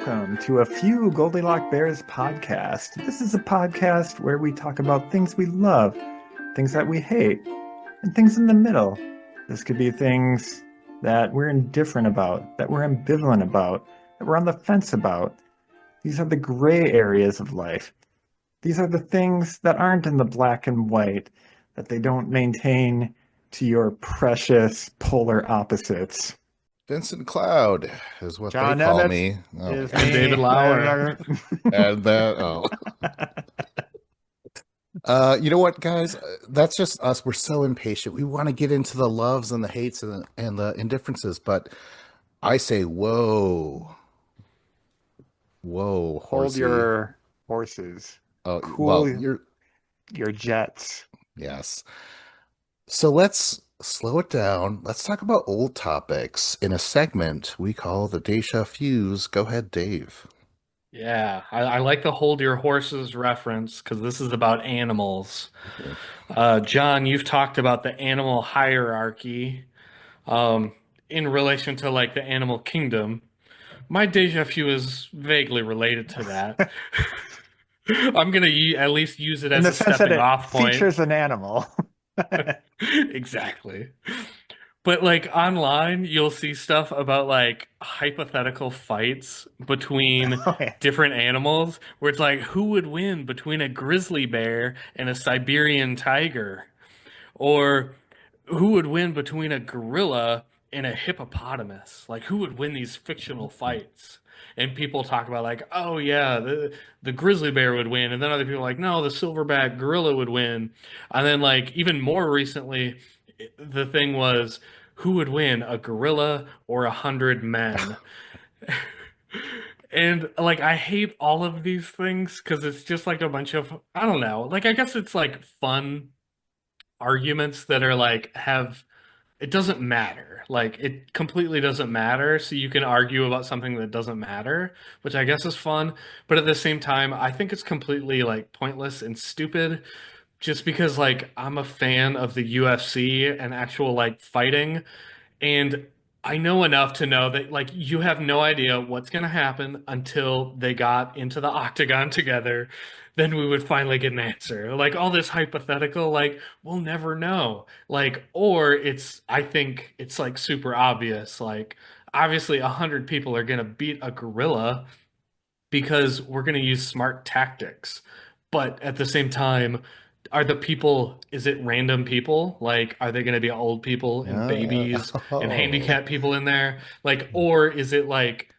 welcome to a few Goldilock Bears podcast. This is a podcast where we talk about things we love, things that we hate, and things in the middle. This could be things that we're indifferent about, that we're ambivalent about, that we're on the fence about. These are the gray areas of life. These are the things that aren't in the black and white, that they don't maintain to your precious polar opposites. Vincent Cloud is what they John call Emmett me. Oh my is God. And David me. Lauer. And that, oh. You know what, guys? That's just us. We're so impatient. We want to get into the loves and the hates and the indifferences, but I say, whoa, whoa, Hold horsey. your horses. Oh, well, Cool your jets. yes. So let's slow it down. Let's talk about old topics in a segment we call the Deja Fuse. Go ahead, Dave. Yeah, I like the hold your horses reference because this is about animals. John, you've talked about the animal hierarchy um, in relation to like the animal kingdom. My déjà vu is vaguely related to that. I'm gonna at least use it In as the a sense that stepping it off point. features an animal. Exactly. But like online, you'll see stuff about like hypothetical fights between Oh, yeah. different animals where it's like who would win between a grizzly bear and a Siberian tiger? Or who would win between a gorilla and a hippopotamus? Like who would win these fictional fights? And people talk about like, oh yeah, the grizzly bear would win, and then other people are like, no, the silverback gorilla would win. And then like even more recently, the thing was who would win, a gorilla or 100 men? And like I hate all of these things because it's just like a bunch of I don't know. Like I guess it's like fun arguments that are like have it doesn't matter. Like it completely doesn't matter. So you can argue about something that doesn't matter, which I guess is fun. But at the same time, I think it's completely like pointless and stupid just because like I'm a fan of the UFC and actual like fighting. And I know enough to know that like you have no idea what's going to happen until they got into the octagon together. Then we would finally get an answer. Like all this hypothetical, like we'll never know. Like, or I think it's like super obvious. Like, obviously, 100 people are going to beat a gorilla because we're going to use smart tactics. But at the same time, is it random people? Like, are they going to be old people and babies and Oh, handicapped people in there? Like, or is it like,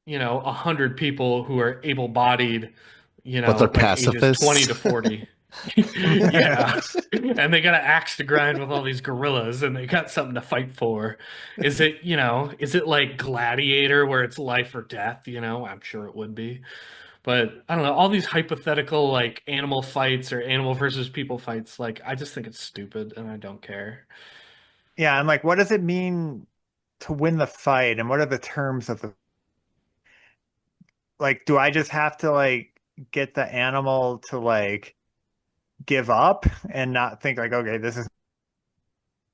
100 people who are able-bodied, but they're like ages 20 pacifists. to 40? Yeah. And they got an axe to grind with all these gorillas and they got something to fight for. Is it like Gladiator where it's life or death? I'm sure it would be. But I don't know, all these hypothetical like animal fights or animal versus people fights, like I just think it's stupid and I don't care. Yeah, and like what does it mean to win the fight and what are the terms of the like do I just have to like get the animal to like give up and not think like okay, this is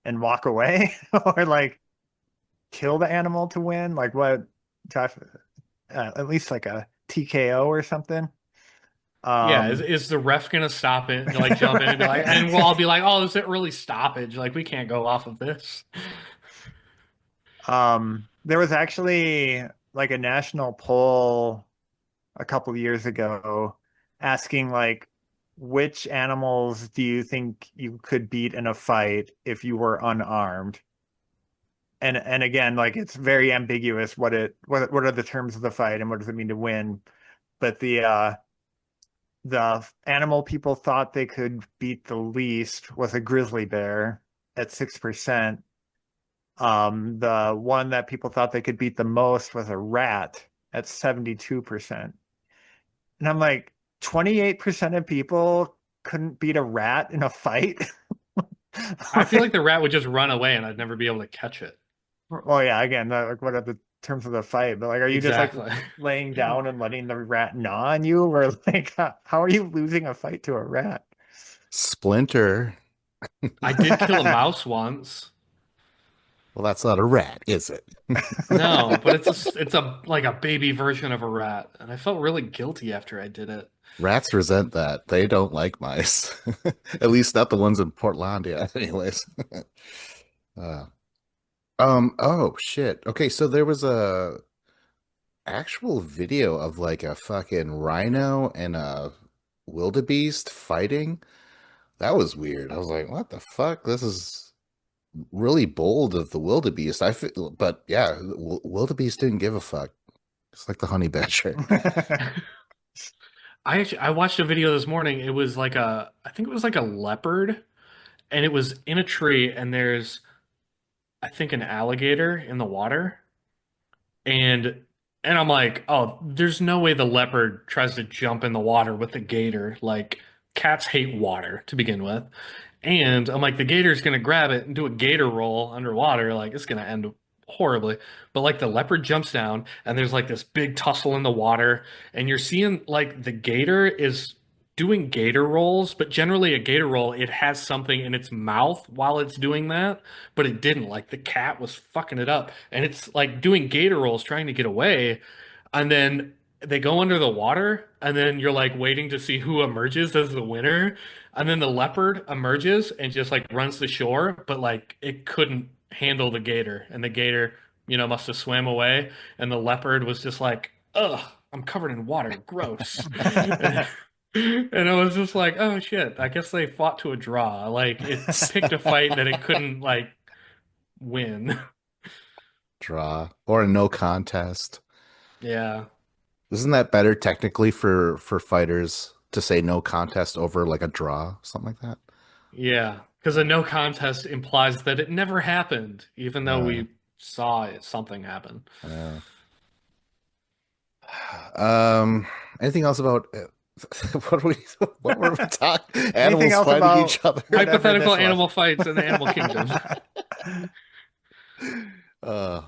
and walk away or like kill the animal to win? Like what do I at least like a TKO or something? Yeah, is, Um is the ref gonna stop it and like jump in and be like, and we'll all right. be like, oh, is it really stoppage? Like we can't go off of this. There was actually like a national poll a couple years ago asking like which animals do you think you could beat in a fight if you were unarmed? And again, like it's very ambiguous what are the terms of the fight and what does it mean to win? But the animal people thought they could beat the least was a grizzly bear at 6%. The one that people thought they could beat the most was a rat at 72%. And I'm like, 28% of people couldn't beat a rat in a fight. I feel like the rat would just run away and I'd never be able to catch it. Well, yeah, again, like what are the terms of the fight? But like, are you just like Exactly. laying down and letting the rat gnaw on you, or like, how are you losing a fight to a rat? Splinter. I did kill a mouse once. Well, that's not a rat, is it? No, but it's a like a baby version of a rat, and I felt really guilty after I did it. Rats resent that. They don't like mice. At least not the ones in Portlandia, anyways. Uh, oh shit. Okay, so there was a actual video of like a fucking rhino and a wildebeest fighting. That was weird. I was like, what the fuck? This is really bold of the wildebeest. I feel, but yeah, wildebeest didn't give a fuck. It's like the honey badger. I watched a video this morning. It was like I think it was like a leopard, and it was in a tree, and there's I think an alligator in the water, and I'm like, oh, there's no way the leopard tries to jump in the water with the gator. Like cats hate water to begin with. And I'm like, the gator's gonna grab it and do a gator roll underwater. Like it's gonna end horribly. But like the leopard jumps down and there's like this big tussle in the water, and you're seeing like the gator is doing gator rolls, but generally a gator roll, it has something in its mouth while it's doing that, but it didn't. Like the cat was fucking it up, and it's like doing gator rolls trying to get away, and then they go under the water, and then you're like waiting to see who emerges as the winner. And then the leopard emerges and just like runs to shore, but like it couldn't handle the gator. And the gator, must have swam away. And the leopard was just like, ugh, I'm covered in water. Gross. And I was just like, oh shit, I guess they fought to a draw. Like it picked a fight that it couldn't like win. Draw or a no contest. Yeah. Isn't that better technically for fighters to say no contest over like a draw, something like that? Yeah, because a no contest implies that it never happened, even though Uh, we saw something happen. uh, um, anything else about what were we what were we talking? Anything Animals else fighting about each other. whatever Hypothetical this was? animal fights in the animal kingdom. Uh,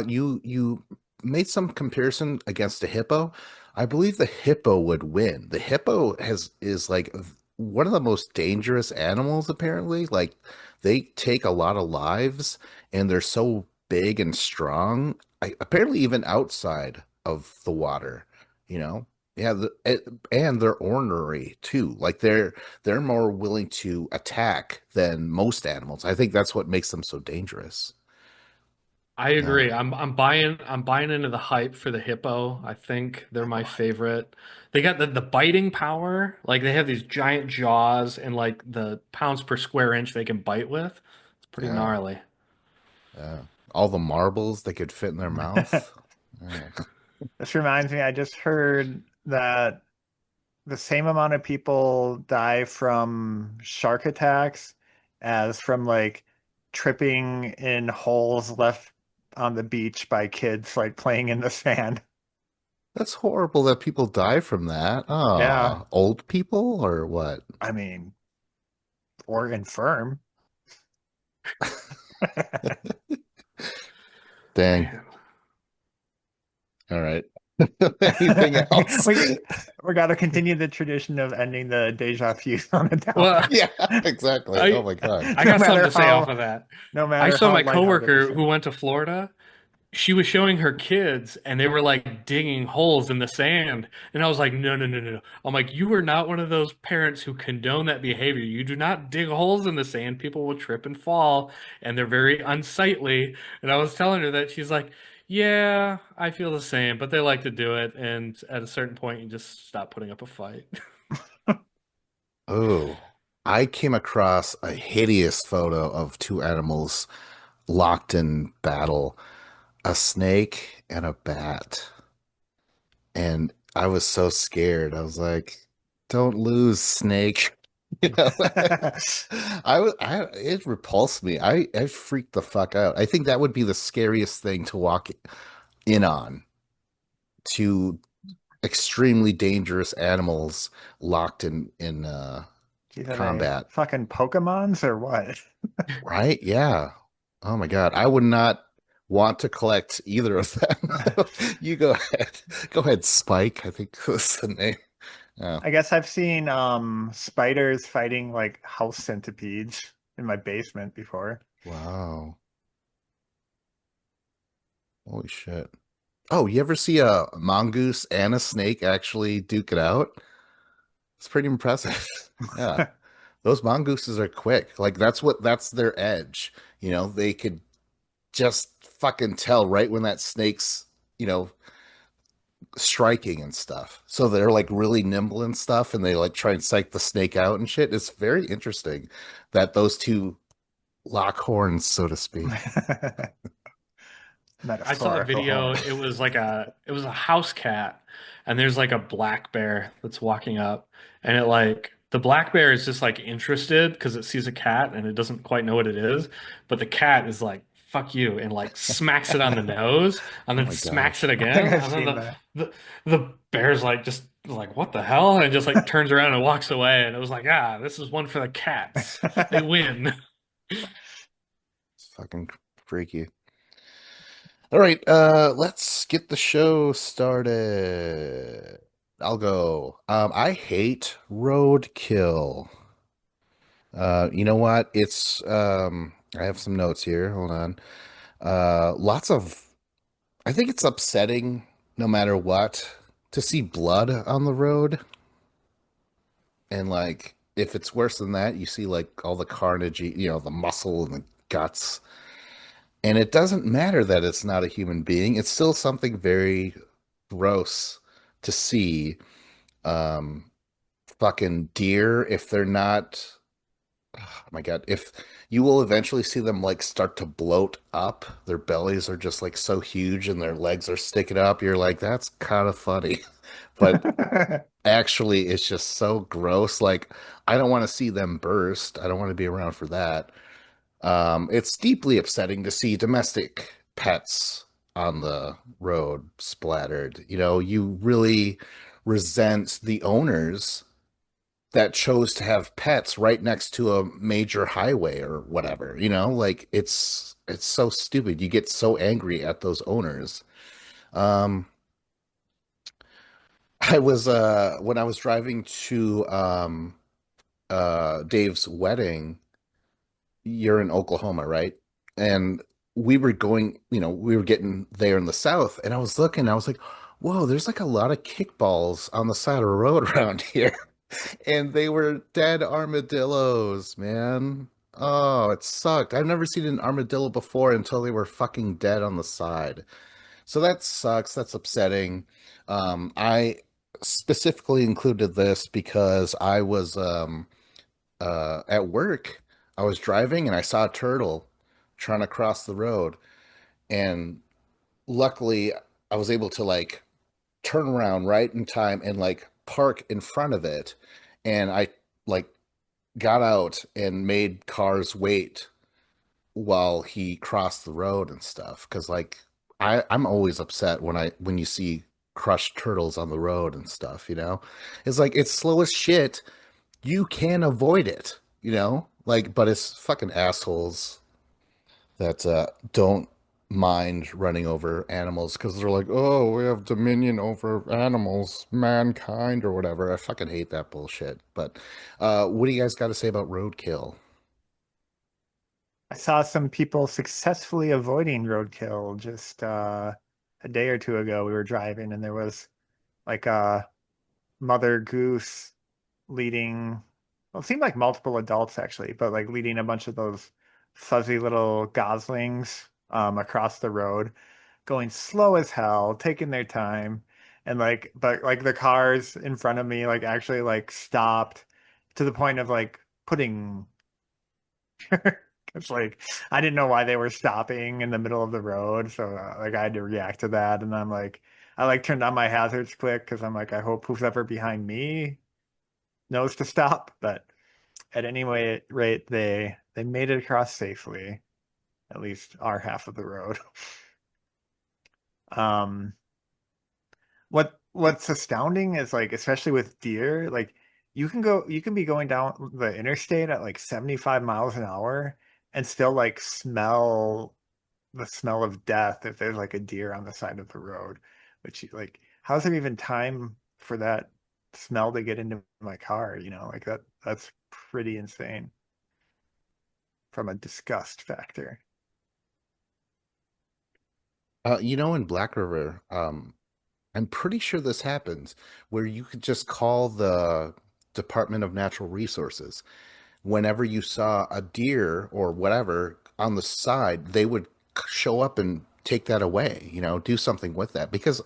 you made some comparison against a hippo. I believe the hippo would win. The hippo has is like one of the most dangerous animals, apparently. Like they take a lot of lives and they're so big and strong. Apparently even outside of the water, you know. Yeah, and they're ornery too. Like they're more willing to attack than most animals. I think that's what makes them so dangerous. I Yeah. agree. I'm buying into the hype for the hippo. I think they're my favorite. They got the biting power. Like they have these giant jaws and like the pounds per square inch they can bite with. It's pretty Yeah. gnarly. Yeah. All the marbles they could fit in their mouth. Yeah. This reminds me, I just heard that the same amount of people die from shark attacks as from like tripping in holes left on the beach by kids like playing in the sand. That's horrible that people die from that. Yeah, Ah, old people or what? I mean, or infirm. Dang. Man. All right. Anything else? we we got to continue the tradition of ending the deja vu on a Well, downer, Yeah, exactly. Oh I my God. I no got something matter to say off how of that. no I matter saw how my lighthearted we coworker say. who went to Florida. She was showing her kids and they were like digging holes in the sand. And I was like, no, no, no, no, no. I'm like, you are not one of those parents who condone that behavior. You do not dig holes in the sand. People will trip and fall and they're very unsightly. And I was telling her that she's like, yeah, I feel the same, but they like to do it. And at a certain point, you just stop putting up a fight. Oh, I came across a hideous photo of two animals locked in battle, a snake and a bat. And I was so scared. I was like, "Don't lose, Snake." You know, it repulsed me. I freaked the fuck out. I think that would be the scariest thing to walk in on, to extremely dangerous animals locked in Geez, are they combat. fucking Pokemons or what? Right? Yeah. Oh my God. I would not want to collect either of them. You go ahead. Go ahead, Spike. I think was the name. Yeah. I guess I've seen spiders fighting like house centipedes in my basement before. Wow. Holy shit. Oh, you ever see a mongoose and a snake actually duke it out? It's pretty impressive. Yeah. Those mongooses are quick. Like that's their edge. They could just fucking tell right when that snake's, you know, striking and stuff. So they're like really nimble and stuff, and they like try and psych the snake out and shit. It's very interesting that those two lock horns, so to speak. I saw a Metaphorical video. horn. It was a house cat, and there's like a black bear that's walking up, and the black bear is just like interested because it sees a cat and it doesn't quite know what it is, but the cat is like fuck you and like smacks it on the nose and Oh then my smacks it gosh. I think again, I've and then seen that. the bear's like just like what the hell, and just like turns around and walks away, and it was like this is one for the cats. They win. It's fucking freaky. All right, let's get the show started. I'll go. I hate roadkill. You know what? I have some notes here. Hold on. Lots of I think it's upsetting no matter what to see blood on the road. And like if it's worse than that, you see like all the carnage, the muscle and the guts. And it doesn't matter that it's not a human being. It's still something very gross to see. Um, Fucking deer, if they're not, oh my God, if you will eventually see them like start to bloat up, their bellies are just like so huge and their legs are sticking up. You're like, that's kind of funny. But actually, it's just so gross. Like, I don't want to see them burst. I don't want to be around for that. It's deeply upsetting to see domestic pets on the road splattered. You really resent the owners that chose to have pets right next to a major highway or whatever. Like it's so stupid. You get so angry at those owners. Um, I was when I was driving to Dave's wedding. You're in Oklahoma, right? And we were getting there in the south, and I was looking, I was like, whoa, there's like a lot of kickballs on the side of the road around here. And they were dead armadillos, man. Oh, it sucked. I've never seen an armadillo before until they were fucking dead on the side. So that sucks. That's upsetting. I specifically included this because I was at work. I was driving and I saw a turtle trying to cross the road. And luckily, I was able to like turn around right in time and like park in front of it. And I like got out and made cars wait while he crossed the road and stuff. Cause like I'm always upset when you see crushed turtles on the road and stuff. It's like it's slow as shit. You can avoid it. Like, but it's fucking assholes that don't mind running over animals because they're like, oh, we have dominion over animals, mankind, or whatever. I fucking hate that bullshit. But what do you guys got to say about roadkill? I saw some people successfully avoiding roadkill just a day or two ago. We were driving and there was like a mother goose leading, well, it seemed like multiple adults actually, but like leading a bunch of those fuzzy little goslings across the road, going slow as hell, taking their time. And like, but like the cars in front of me, like actually like stopped to the point of like putting it's like I didn't know why they were stopping in the middle of the road, so like I had to react to that, and I'm like, I like turned on my hazards quick because I'm like, I hope who's ever behind me knows to stop. But at any rate, they made it across safely, at least our half of the road. Um, what's astounding is like, especially with deer, like you can be going down the interstate at like 75 miles an hour and still like smell the smell of death if there's like a deer on the side of the road, which like how's there even time for that smell to get into my car, like that's pretty insane. from a disgust factor. In Black River, I'm pretty sure this happens where you could just call the Department of Natural Resources. Whenever you saw a deer or whatever on the side, they would show up and take that away, do something with that. Because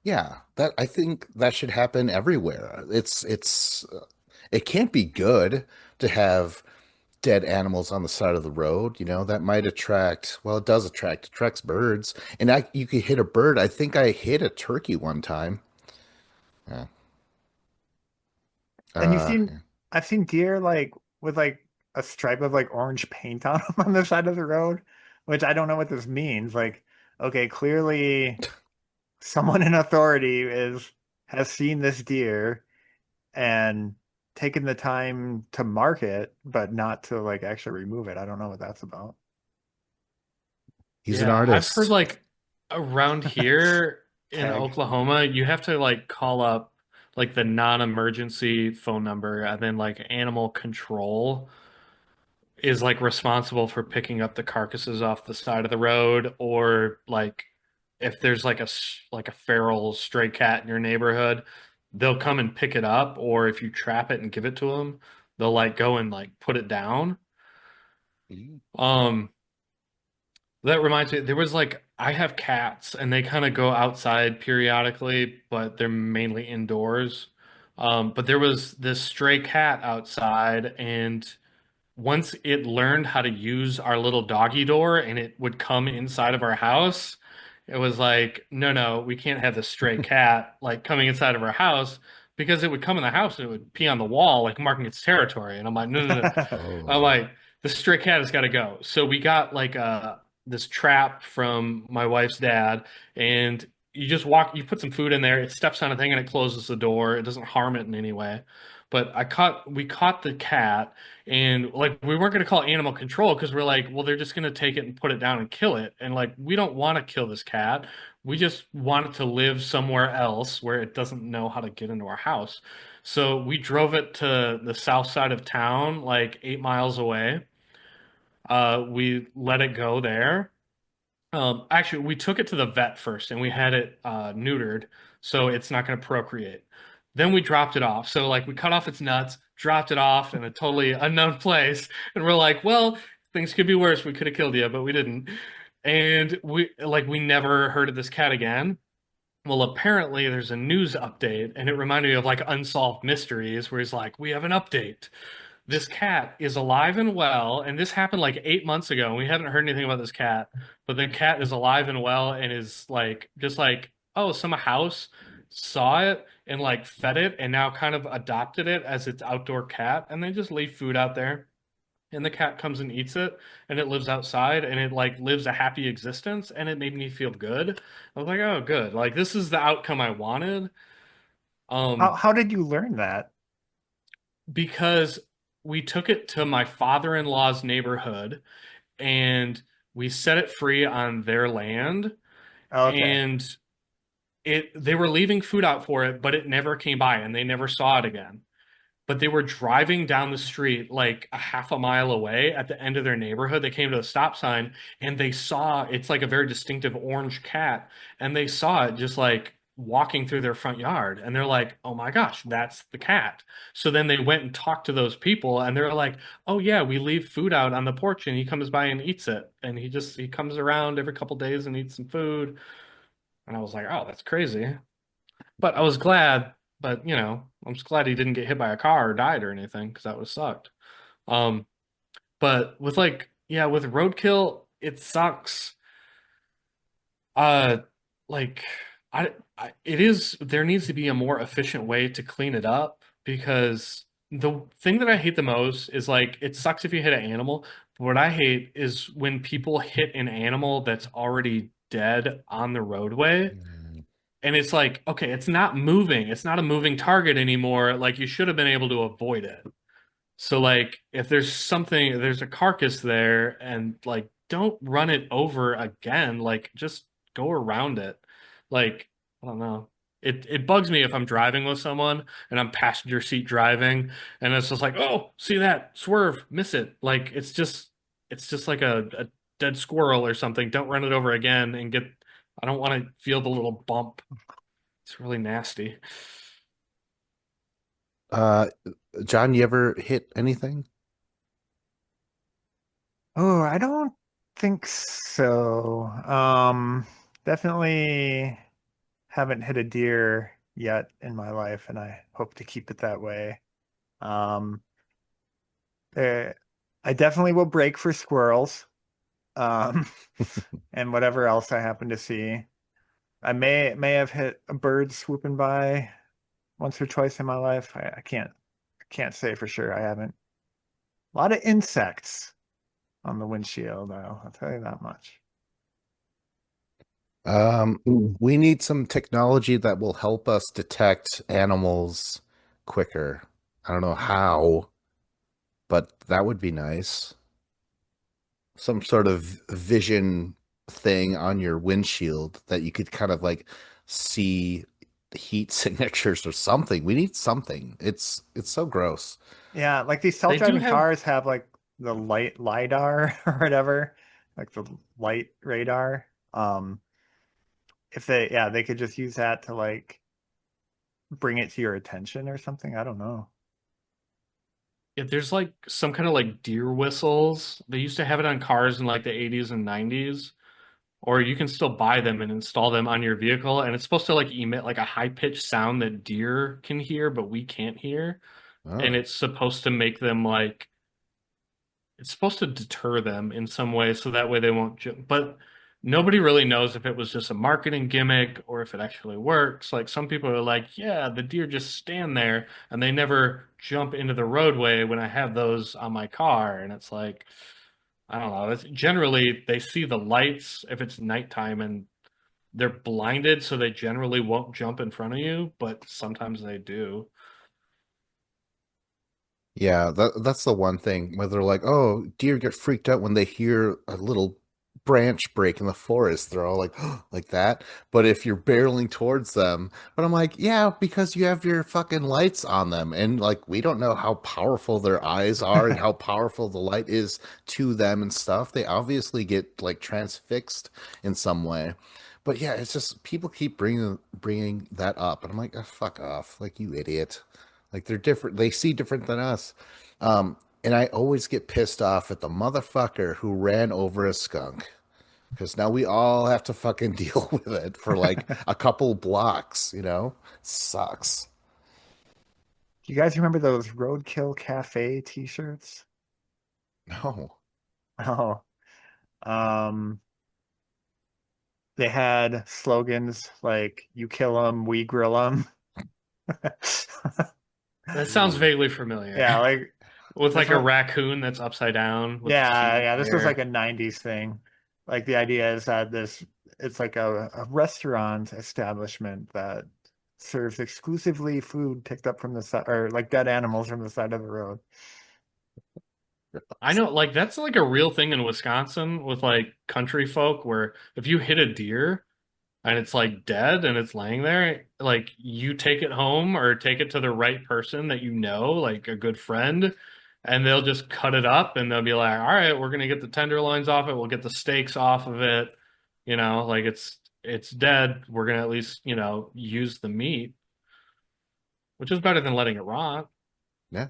yeah, that I think that should happen everywhere. It can't be good to have dead animals on the side of the road, that might attract, well, it does attracts birds. And you could hit a bird. I think I hit a turkey one time. Yeah. And Yeah. I've seen deer like with like a stripe of like orange paint on them on the side of the road, which I don't know what this means. Like, okay, clearly someone in authority is has seen this deer and taken the time to mark it, but not to like actually remove it. I don't know what that's about. He's an Yeah, I've heard artist. like around here in Tag. Oklahoma, you have to like call up like the non-emergency phone number, and then like animal control is like responsible for picking up the carcasses off the side of the road, or like if there's like like a feral stray cat in your neighborhood, they'll come and pick it up, or if you trap it and give it to them, they'll like go and like put it down. Um, that reminds me, there was like I have cats and they kind of go outside periodically, but they're mainly indoors. But there was this stray cat outside, and once it learned how to use our little doggy door and it would come inside of our house, it was like, no, no, we can't have this stray cat like coming inside of our house, because it would come in the house and it would pee on the wall, like marking its territory. And I'm like, no, no, no. I'm Oh. like, the stray cat has got to go. So we got like this trap from my wife's dad, and you just walk, you put some food in there, it steps on a thing and it closes the door. It doesn't harm it in any way. But we caught the cat, and like we weren't going to call animal control because we're like, well, they're just going to take it and put it down and kill it. And like, we don't want to kill this cat. We just want it to live somewhere else where it doesn't know how to get into our house. So we drove it to the south side of town, like 8 miles away. We let it go there. Actually, we took it to the vet first and we had it neutered, so it's not going to procreate. Then we dropped it off. So like we cut off its nuts, dropped it off in a totally unknown place, and we're like, well, things could be worse. We could have killed you, but we didn't. And we never heard of this cat again. Well, apparently there's a news update, and it reminded me of like Unsolved Mysteries, where he's like, we have an update. This cat is alive and well, and this happened like 8 months ago, and we haven't heard anything about this cat. But the cat is alive and well and is like just like, oh, some house saw it and like fed it and now kind of adopted it as its outdoor cat, and they just leave food out there. And the cat comes and eats it, and it lives outside, and it like lives a happy existence, and it made me feel good. I was like, oh, good. Like this is the outcome I wanted. Um, How did you learn that? because we took it to my father-in-law's neighborhood, and we set it free on their land, Oh, okay. and it they were leaving food out for it, but it never came by and they never saw it again. But they were driving down the street like a half a mile away at the end of their neighborhood. They came to a stop sign and they saw, it's like a very distinctive orange cat, and they saw it just like walking through their front yard, and they're like, "Oh my gosh, that's the cat." So then they went and talked to those people, and they're like, "Oh yeah, we leave food out on the porch and he comes by and eats it, and he comes around every couple days and eats some food." And I was like, "Oh, that's crazy." But I was glad, but I'm just glad he didn't get hit by a car or died or anything, because that would have sucked. Um, but with like, yeah, with roadkill, it sucks. Uh, like it is, there needs to be a more efficient way to clean it up, because the thing that I hate the most is like, it sucks if you hit an animal. But what I hate is when people hit an animal that's already dead on the roadway. Mm. And it's like, okay, it's not moving. It's not a moving target anymore. Like you should have been able to avoid it. So like if there's a carcass there, and like don't run it over again. Like just go around it. Like, I don't know. It bugs me if I'm driving with someone and I'm passenger seat driving, and it's just like, oh, see that, swerve, miss it. Like it's just it's just like a dead squirrel or something. Don't run it over again and get. I don't want to feel the little bump. It's really nasty. Uh, John, you ever hit anything? Oh, I don't think so. Definitely haven't hit a deer yet in my life, and I hope to keep it that way. Um, eh, I definitely will break for squirrels, um, and whatever else I happen to see. I may have hit a bird swooping by once or twice in my life. I can't say for sure. I haven't. A lot of insects on the windshield, though. I'll tell you that much. We need some technology that will help us detect animals quicker. I don't know how, but that would be nice. Some sort of vision thing on your windshield that you could kind of like see heat signatures or something. We need something. It's so gross. Yeah, like these They do self-driving have. cars have like the light lidar or whatever, like the light radar. If they, yeah, they could just use that to like bring it to your attention or something. I don't know. Yeah, there's like some kind of like deer whistles. They used to have it on cars in like the 80s and 90s, or you can still buy them and install them on your vehicle, and it's supposed to like emit like a high-pitched sound that deer can hear, but we can't hear. And Oh. it's supposed to make them like it's supposed to deter them in some way so that way they won't but nobody really knows if it was just a marketing gimmick or if it actually works. Like some people are like, yeah, the deer just stand there and they never jump into the roadway when I have those on my car. And it's like, I don't know. It's generally they see the lights if it's nighttime and they're blinded, so they generally won't jump in front of you, but sometimes they do. Yeah, that's the one thing where they're like, oh, deer get freaked out when they hear a little branch break in the forest. They're all like, like that. But if you're barreling towards them, but I'm like, yeah, because you have your fucking lights on them, and like we don't know how powerful their eyes are and how powerful the light is to them and stuff. They obviously get like transfixed in some way. But yeah, it's just people keep bringing that up, and I'm like, oh, fuck off, like you idiot. Like they're different. They see different than us. And I always get pissed off at the motherfucker who ran over a skunk because now we all have to fucking deal with it for like a couple blocks, you know? Sucks. Do you guys remember those Roadkill Cafe t-shirts? No. Oh, um, they had slogans like "You kill them, we grill them." That sounds vaguely familiar. Yeah, like With this like a one. raccoon that's upside down with its feet Yeah, in yeah, the this was like air. a 90s thing. Like the idea is that it's like a restaurant establishment that serves exclusively food picked up from the side or like dead animals from the side of the road. I know, like that's like a real thing in Wisconsin with like country folk where if you hit a deer and it's like dead and it's laying there, like you take it home or take it to the right person that you know, like a good friend, and they'll just cut it up and they'll be like, all right, we're gonna get the tenderloins off it, we'll get the steaks off of it, like it's dead. We're gonna at least, use the meat, which is better than letting it rot. Yeah.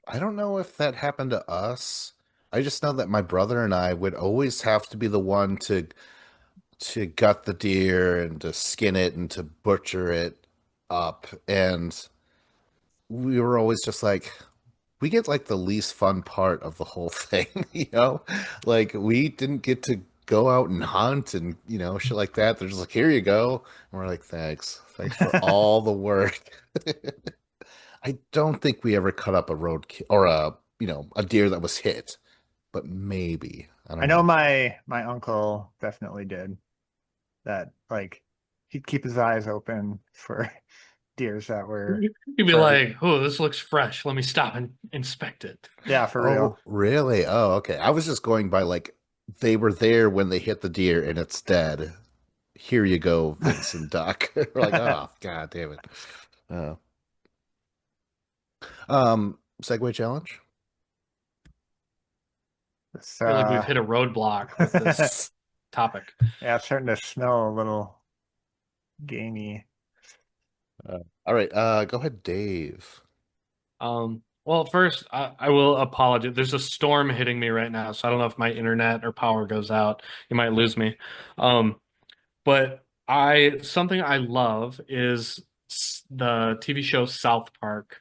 I don't know if that happened to us. I just know that my brother and I would always have to be the one to gut the deer and to skin it and to butcher it up. And we were always just like, we get like the least fun part of the whole thing, you know? Like we didn't get to go out and hunt and, shit like that. They're just like, here you go. And we're like, thanks. Thanks for all the work. I don't think we ever cut up a or a deer that was hit, but maybe. I I don't know know. my uncle definitely did that. Like he'd keep his eyes open for deers that were You'd be for like, oh, this looks fresh. Let me stop and inspect it. yeah, for real. Oh, really? Oh, okay. I was just going by like they were there when they hit the deer and it's dead. Here you go, Vincent Duck. We're like, oh, god damn it. Segway challenge. This, I feel like we've hit a roadblock with this topic. yeah, it's starting to smell a little gamey. All right, go ahead, Dave. Well, first, I will apologize. There's a storm hitting me right now, so I don't know if my internet or power goes out. You might lose me. Um, but something I love is the TV show South Park.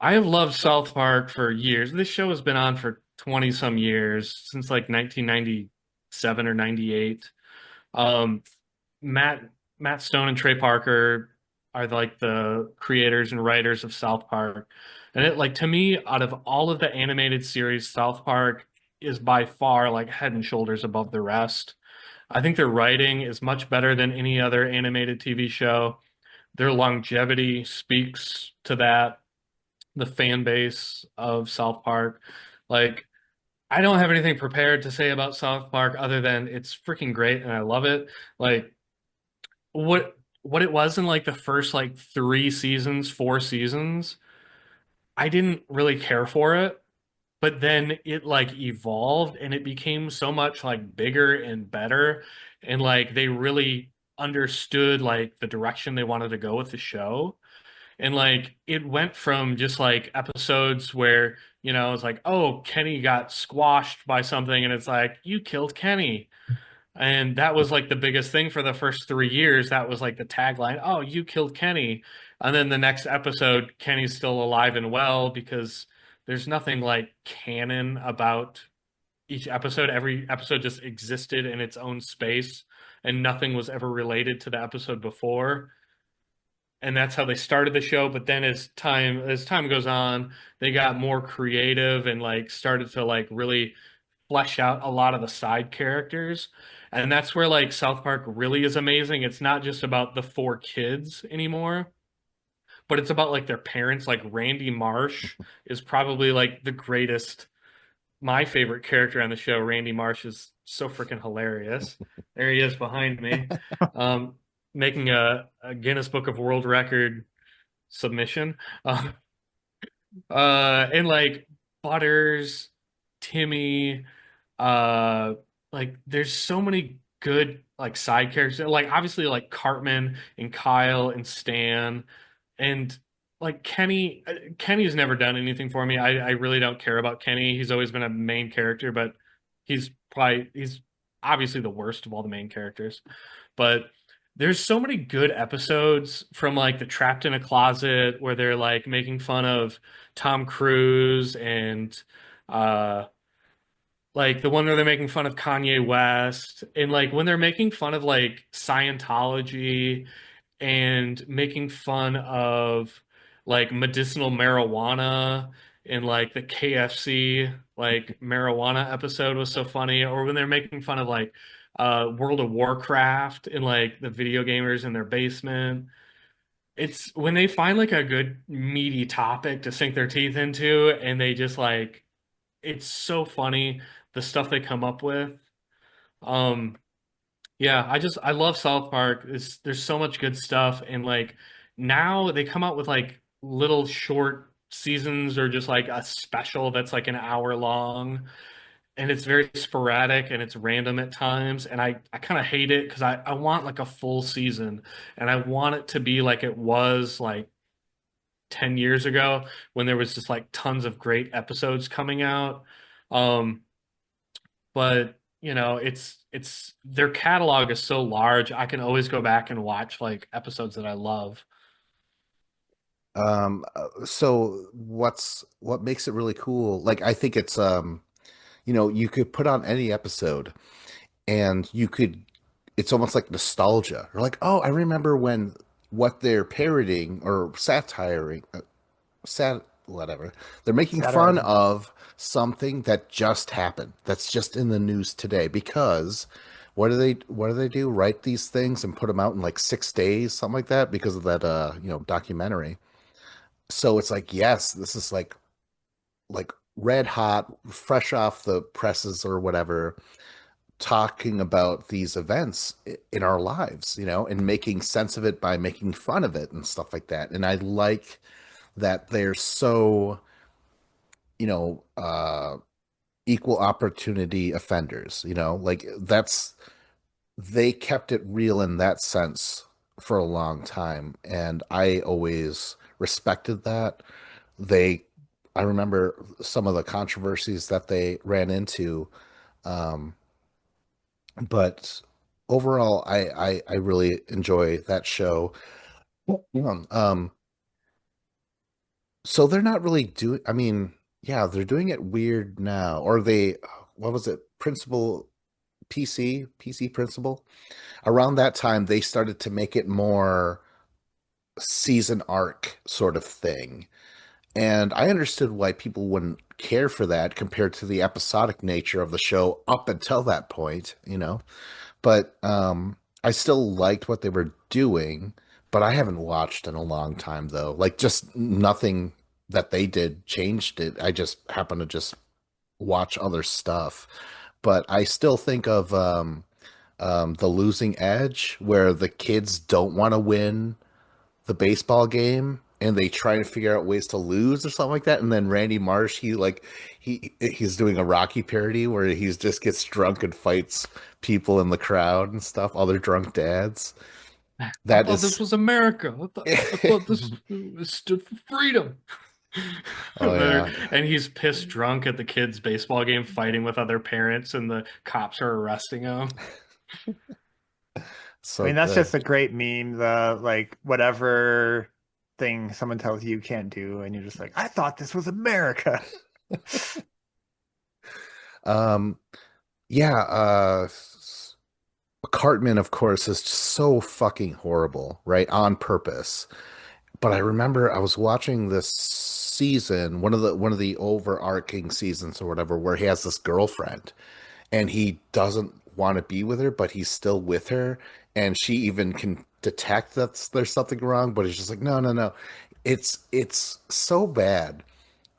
I have loved South Park for years. This show has been on for 20 some years, since like 1997 or 98. Um, Matt Matt Stone and Trey Parker are like the creators and writers of South Park. And it like to me, out of all of the animated series, South Park is by far like head and shoulders above the rest. I think their writing is much better than any other animated TV show. Their longevity speaks to that, the fan base of South Park. Like, I don't have anything prepared to say about South Park other than it's freaking great and I love it. Like, what it was in like the first like 3 seasons, 4 seasons, I didn't really care for it. But then it like evolved and it became so much like bigger and better. And like they really understood like the direction they wanted to go with the show. And like it went from just like episodes where, it's like, oh, Kenny got squashed by something, and it's like, you killed Kenny. And that was like the biggest thing for the first 3 years. That was like the tagline, oh, you killed Kenny. And then the next episode, Kenny's still alive and well because there's nothing like canon about each episode. Every episode just existed in its own space and nothing was ever related to the episode before. And that's how they started the show. But then as time goes on, they got more creative and like started to like really flesh out a lot of the side characters. And that's where like South Park really is amazing. It's not just about the four kids anymore, but it's about like their parents. Like Randy Marsh is probably like the greatest, my favorite character on the show. Randy Marsh is so freaking hilarious. There he is behind me, um, making a Guinness Book of World Record submission. Uh, and like Butters, Timmy, uh, like there's so many good like side characters. Like obviously like Cartman and Kyle and Stan and like Kenny. Kenny's never done anything for me. I really don't care about Kenny. He's always been a main character, but he's obviously the worst of all the main characters. But there's so many good episodes from like the Trapped in a Closet where they're like making fun of Tom Cruise and uh like the one where they're making fun of Kanye West and like when they're making fun of like Scientology and making fun of like medicinal marijuana and like the KFC like marijuana episode was so funny, or when they're making fun of like World of Warcraft and like the video gamers in their basement. It's when they find like a good meaty topic to sink their teeth into and they just like it's so funny the stuff they come up with. Um yeah, I love South Park. There's so much good stuff, and like now they come out with like little short seasons or just like a special that's like an hour long, and it's very sporadic and it's random at times, and I kind of hate it because I want like a full season, and I want it to be like it was like 10 years ago when there was just like tons of great episodes coming out. Um, but it's their catalog is so large. I can always go back and watch like episodes that I love. So what makes it really cool? Like, I think it's you could put on any episode and it's almost like nostalgia. Or like, oh, I remember when what they're parodying or satiring, whatever. They're making fun Satirizing. of something that just happened. That's just in the news today because what do they do? Write these things and put them out in like 6 days, something like that, because of that documentary. So it's like, yes, this is like red hot, fresh off the presses or whatever, talking about these events in our lives, and making sense of it by making fun of it and stuff like that. And I like that they're so, you know, uh, equal opportunity offenders, like they kept it real in that sense for a long time, and I always respected that. They I remember some of the controversies that they ran into, um, but overall, I really enjoy that show. Um, so they're not really doing. I mean, yeah, they're doing it weird now. Or they, what was it? Principal PC Principal. Around that time, they started to make it more season arc sort of thing. And I understood why people wouldn't care for that compared to the episodic nature of the show up until that point. But I still liked what they were doing, but I haven't watched in a long time though. Like just nothing that they did changed it. I just happen to just watch other stuff. But I still think of the losing edge where the kids don't want to win the baseball game and they try to figure out ways to lose or something like that. And then Randy Marsh, he's doing a Rocky parody where he's just gets drunk and fights people in the crowd and stuff, other drunk dads. I That thought this is was America. I thought this stood for freedom. oh yeah. And he's pissed drunk at the kids' baseball game, fighting with other parents, and the cops are arresting him. I So mean, that's good. just a great meme. The like whatever thing someone tells you you can't do, and you're just like, I thought this was America. Um yeah, Cartman of course is just so fucking horrible, right? On purpose. But I remember I was watching this season, one of the overarching seasons or whatever, where he has this girlfriend and he doesn't want to be with her, but he's still with her, and she even can detect that there's something wrong, but he's just like, no, no, no. It's so bad.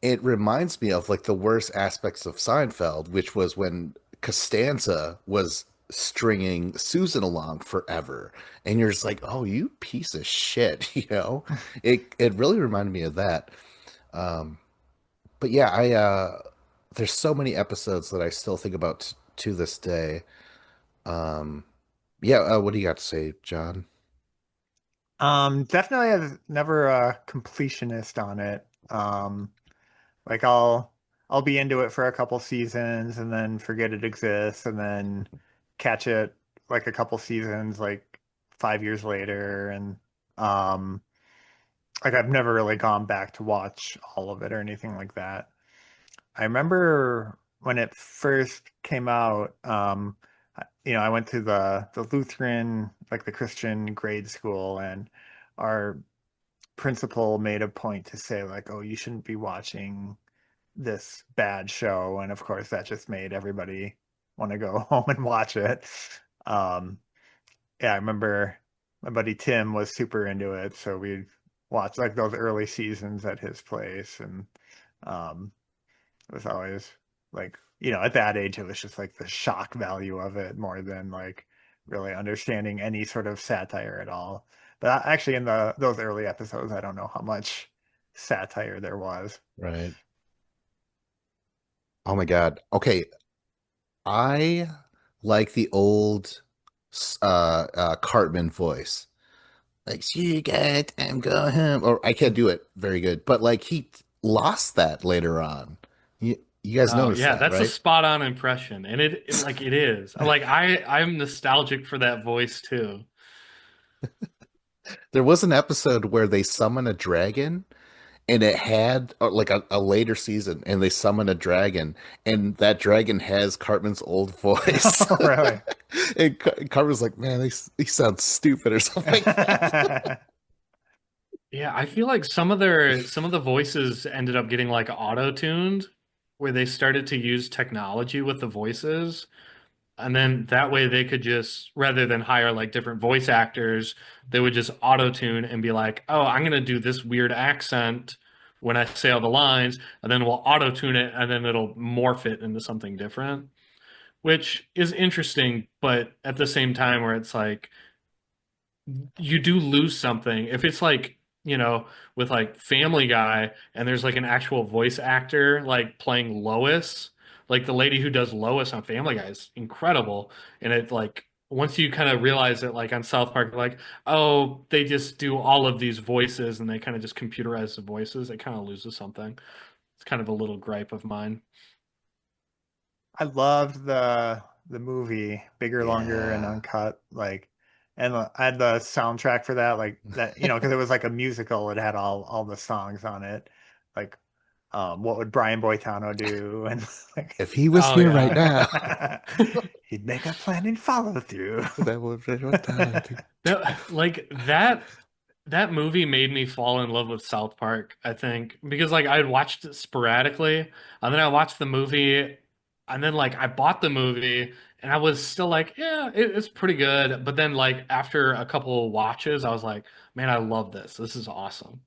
It reminds me of like the worst aspects of Seinfeld, which was when Costanza was stringing Susan along forever. And you're just like, oh, you piece of shit, you know? It really reminded me of that. Um, but yeah, I there's so many episodes that I still think about to this day. Um, yeah, what do you got to say, John? Definitely have never a completionist on it. Like I'll be into it for a couple seasons and then forget it exists and then catch it like a couple seasons like 5 years later and um like I've never really gone back to watch all of it or anything like that. I remember when it first came out, I went to the Lutheran, like the Christian grade school, and our principal made a point to say like, "Oh, you shouldn't be watching this bad show," and of course that just made everybody want to go home and watch it. Um, yeah, I remember my buddy Tim was super into it, so we'd watch like those early seasons at his place, and um, it was always like, at that age, it was just like the shock value of it more than like really understanding any sort of satire at all. But actually, in those early episodes, I don't know how much satire there was. Right. Oh my God. Okay, I like the old Cartman voice. Like, you get and go home. Or I can't do it very good, but like he lost that later on. You guys Oh noticed yeah, that, that's a right? spot on impression, and like it is. Like I'm nostalgic for that voice too. There was an episode where they summon a dragon and it had like a later season and they summon a dragon and that dragon has Cartman's old voice. Oh, really? And Cartman's like, man, he sounds stupid or something like that. Yeah, I feel like some of the voices ended up getting like auto-tuned, where they started to use technology with the voices. And then that way they could just, rather than hire like different voice actors, they would just auto tune and be like, oh, I'm going to do this weird accent when I say all the lines. And then we'll auto tune it and then it'll morph it into something different, which is interesting. But at the same time, where it's like, you do lose something. If it's like, with like Family Guy and there's like an actual voice actor like playing Lois, Like the lady who does Lois on Family Guy is incredible. And it like once you kind of realize it like on South Park, like, oh, they just do all of these voices and they kind of just computerize the voices, it kind of loses something. It's kind of a little gripe of mine. I loved the movie Bigger, Longer, and Yeah. Uncut. Like, and I had the soundtrack for that, like that, because it was like a musical. It had all the songs on it. Like, what would Brian Boitano do? And like, If he was Oh here right yeah. now, he'd make a plan and follow through. that would what I do. That movie made me fall in love with South Park, I think, because like I watched it sporadically, and then I watched the movie, and then like I bought the movie, and I was still like, yeah, it's pretty good. But then like after a couple of watches, I was like, man, I love this. This is awesome.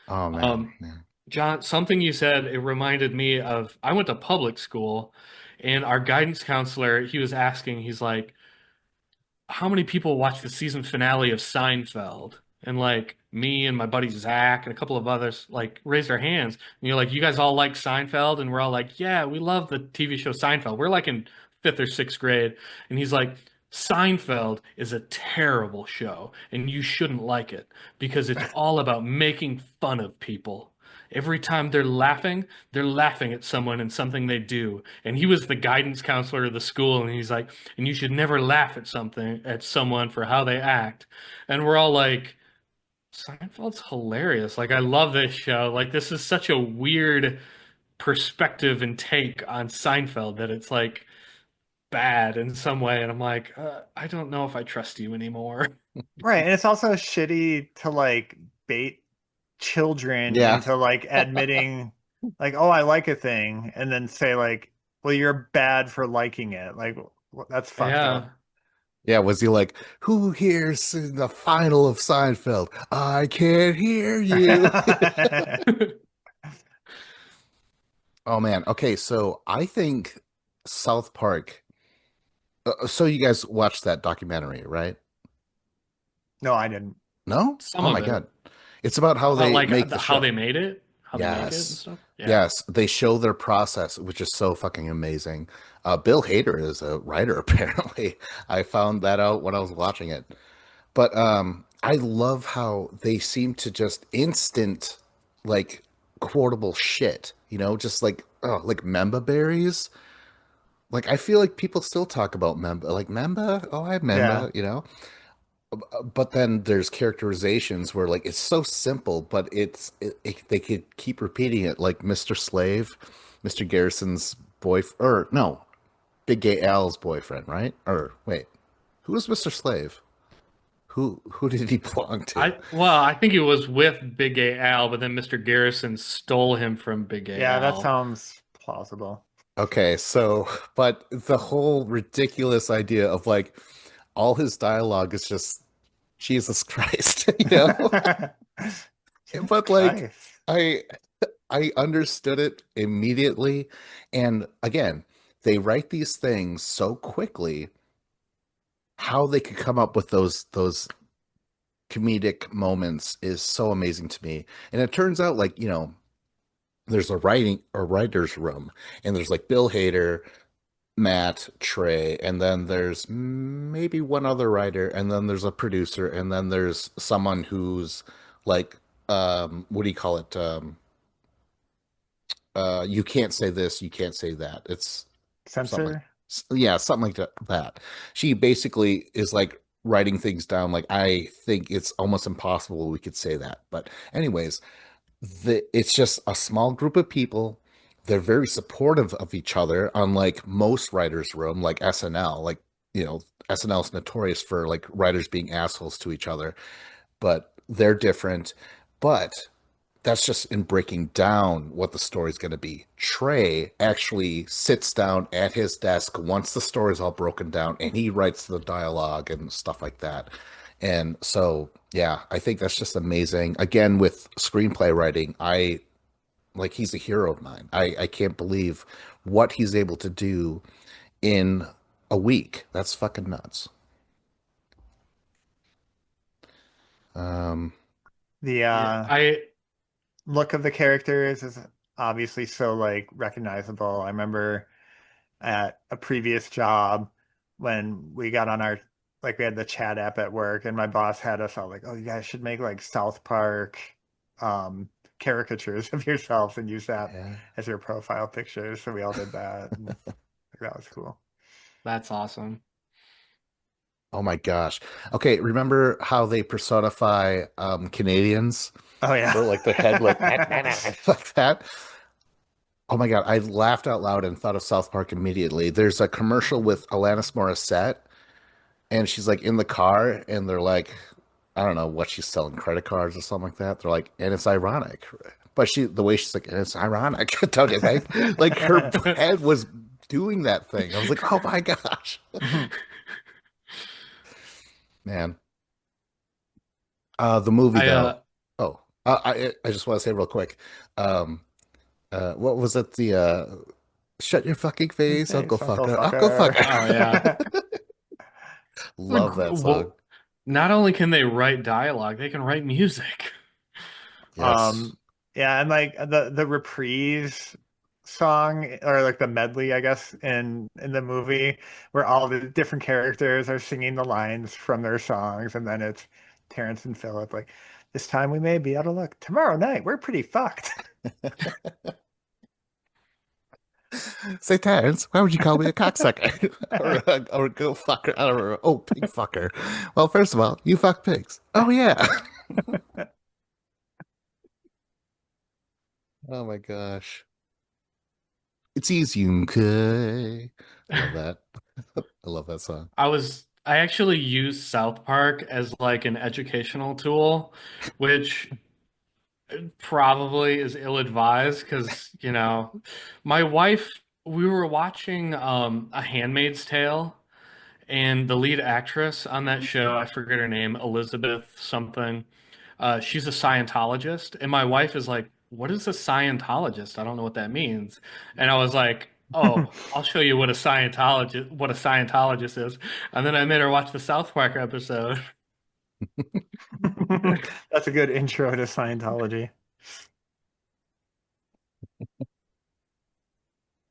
Oh man, Um, yeah. John, something you said, it reminded me of I went to public school, and our guidance counselor, he was asking, he's like, how many people watched the season finale of Seinfeld? And like me and my buddy Zach and a couple of others like raised our hands. And you're like, you guys all like Seinfeld? And we're all like, yeah, we love the TV show Seinfeld. We're like in fifth or sixth grade. And he's like, Seinfeld is a terrible show and you shouldn't like it because it's all about making fun of people. Every time they're laughing at someone and something they do. And he was the guidance counselor of the school, and he's like, and you should never laugh at someone for how they act. And we're all like, Seinfeld's hilarious. Like I love this show. Like this is such a weird perspective and take on Seinfeld that it's like bad in some way. And I'm like, I don't know if I trust you anymore. Right, and it's also shitty to like bait children Yeah. into like admitting like, oh, I like a thing, and then say like, well, you're bad for liking it. Like, that's fucked up. Yeah. Yeah, was he like, who here's in the final of Seinfeld? I can't hear you. Oh man. Okay, so I think South Park. So you guys watched that documentary, right? No, I didn't. No? Some Oh of my it God. It's about how about they like make the how they show. made it, how they make it and Yes. stuff. Yeah. Yes. They show their process, which is so fucking amazing. Bill Hader is a writer, apparently. I found that out when I was watching it. But I love how they seem to just instant like quotable shit, just like like Memba berries. Like I feel like people still talk about Memba, like Memba. Oh, I have Yeah. Memba. But then there's characterizations where like it's so simple, but they could keep repeating it, like Mr. Slave, Mr. Garrison's boyfriend, or no, Big Gay Al's boyfriend, right? Or wait, who was Mr. Slave? Who did he belong to? I think it was with Big Gay Al, but then Mr. Garrison stole him from Big Gay Yeah, that Al. sounds plausible. Okay, so but the whole ridiculous idea of like all his dialogue is just Jesus Christ, Jesus But like Christ. I I understood it immediately, and again, they write these things so quickly. How they could come up with those comedic moments is so amazing to me. And it turns out like, there's a writer's room, and there's like Bill Hader, Matt, Trey, and then there's maybe one other writer, and then there's a producer, and then there's someone who's like, what do you call it? You can't say this, you can't say that. It's something like, Censor? yeah, something like that. She basically is like writing things down. Like, I think it's almost impossible we could say that. But anyways, it's just a small group of people. They're very supportive of each other, unlike most writers' room, like SNL. Like, SNL is notorious for like writers being assholes to each other, but they're different. But that's just in breaking down what the story's going to be. Trey actually sits down at his desk once the story's all broken down, and he writes the dialogue and stuff like that. And so, yeah, I think that's just amazing. Again, with screenplay writing, he's a hero of mine. I can't believe what he's able to do in a week. That's fucking nuts. Um, The Yeah, I look of the characters is obviously so like recognizable. I remember at a previous job when we got on our like we had the chat app at work and my boss had us all like, oh, you guys should make like South Park um caricatures of yourself and use that Yeah. as your profile picture. So we all did that and that was cool. That's awesome. Oh my gosh. Okay, remember how they personify Canadians? Oh yeah. Or like their head like like that? Oh my God, I laughed out loud and thought of South Park immediately. There's a commercial with Alanis Morissette, and she's like in the car, and they're like, I don't know what she's selling, credit cards or something like that. They're like, and it's ironic. But the way she's like, and it's ironic, don't you think? Like her head was doing that thing. I was like, oh my gosh, man. The movie I though. Oh, I just want to say real quick. Um, what was it? The shut your fucking face, Uncle Thanks, Uncle Fucker, Uncle Fucker. Fucker. oh yeah. Love that song. Well, not only can they write dialogue, they can write music. Yes. Yeah, and like the reprise song or like the medley, I guess, in the movie where all the different characters are singing the lines from their songs, and then it's Terrence and Philip like, this time we may be out of luck. Tomorrow night, we're pretty fucked. Say, Terrence, why would you call me a cocksucker or a go fucker? I don't know. Oh, pig fucker. Well, first of all, you fuck pigs. Oh yeah. Oh my gosh. It's easy, okay. I love that. I love that song. I actually use South Park as like an educational tool, which probably is ill-advised because, my wife, we were watching A Handmaid's Tale, and the lead actress on that show, I forget her name, Elizabeth something. She's a Scientologist, and my wife is like, "What is a Scientologist? I don't know what that means." And I was like, "Oh, I'll show you what a Scientologist is." And then I made her watch the South Park episode. That's a good intro to Scientology.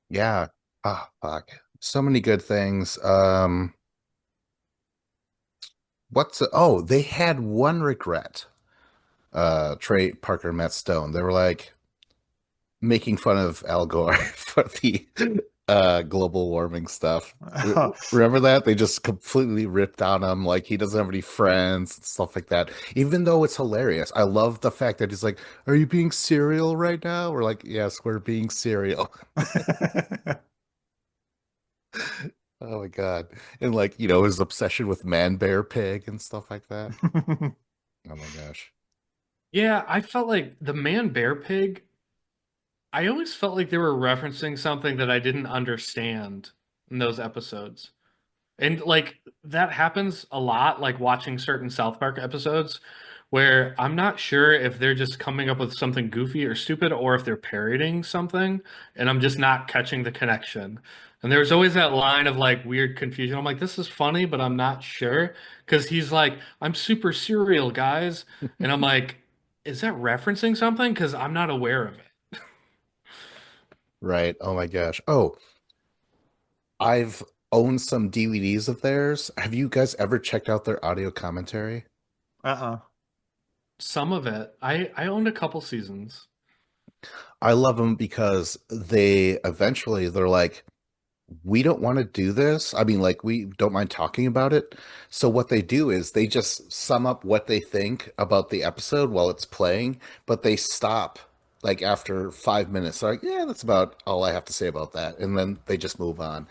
Yeah. Ah, fuck. So many good things. Oh, they had one regret. Trey Parker and Matt Stone. They were like making fun of Al Gore for the global warming stuff. Remember that? They just completely ripped on him like he doesn't have any friends and stuff like that. Even though it's hilarious. I love the fact that he's like, "Are you being serial right now?" We're like, "Yes, we're being serial." Oh my God. And like, his obsession with man, bear, pig and stuff like that. Oh my gosh. Yeah, I felt like the man bear pig, I always felt like they were referencing something that I didn't understand in those episodes. And like that happens a lot, like watching certain South Park episodes where I'm not sure if they're just coming up with something goofy or stupid or if they're parodying something and I'm just not catching the connection. And there's always that line of like weird confusion. I'm like, this is funny, but I'm not sure. Because he's like, I'm super serial, guys. And I'm like, is that referencing something? Because I'm not aware of it. Right. Oh my gosh. Oh, I've owned some DVDs of theirs. Have you guys ever checked out their audio commentary? Uh-uh. Some of it. I owned a couple seasons. I love them because they're like, we don't want to do this. I mean, like, we don't mind talking about it. So what they do is they just sum up what they think about the episode while it's playing, but they stop like after 5 minutes. They're like, yeah, that's about all I have to say about that. And then they just move on.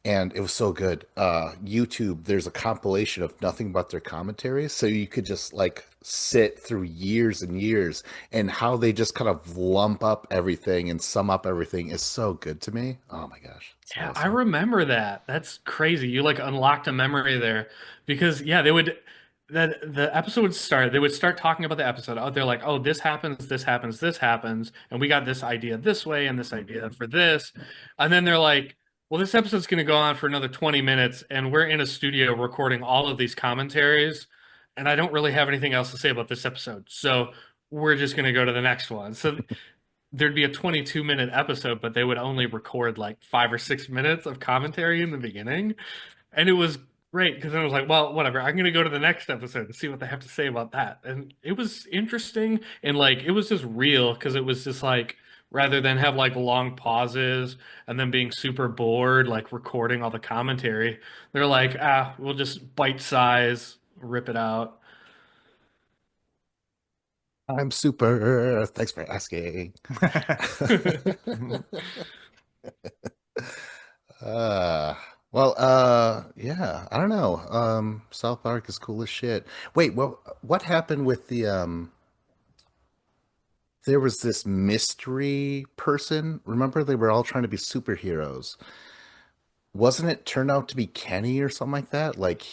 And it was so good. YouTube, there's a compilation of nothing but their commentaries, so you could just like sit through years and years, and how they just kind of lump up everything and sum up everything is so good to me. Oh my gosh, it's Yeah, I awesome. remember that. That's crazy. You like unlocked a memory there because yeah, the episode would start. They would start talking about the episode. Oh, they're like, oh, this happens, this happens, this happens, and we got this idea this way and this idea for this, and then they're like, well, this episode's going to go on for another 20 minutes, and we're in a studio recording all of these commentaries, and I don't really have anything else to say about this episode, so we're just going to go to the next one. So there'd be a 22-minute episode, but they would only record like 5 or 6 minutes of commentary in the beginning. And it was great because I was like, well, whatever. I'm gonna go to the next episode and see what they have to say about that. And it was interesting and like it was just real because it was just like rather than have like long pauses and then being super bored, like recording all the commentary, they're like, we'll just bite size, rip it out. I'm super. Thanks for asking. Uh, yeah, I don't know. South Park is cool as shit. Wait, what happened with there was this mystery person. Remember they were all trying to be superheroes. Wasn't it turned out to be Kenny or something like that? Like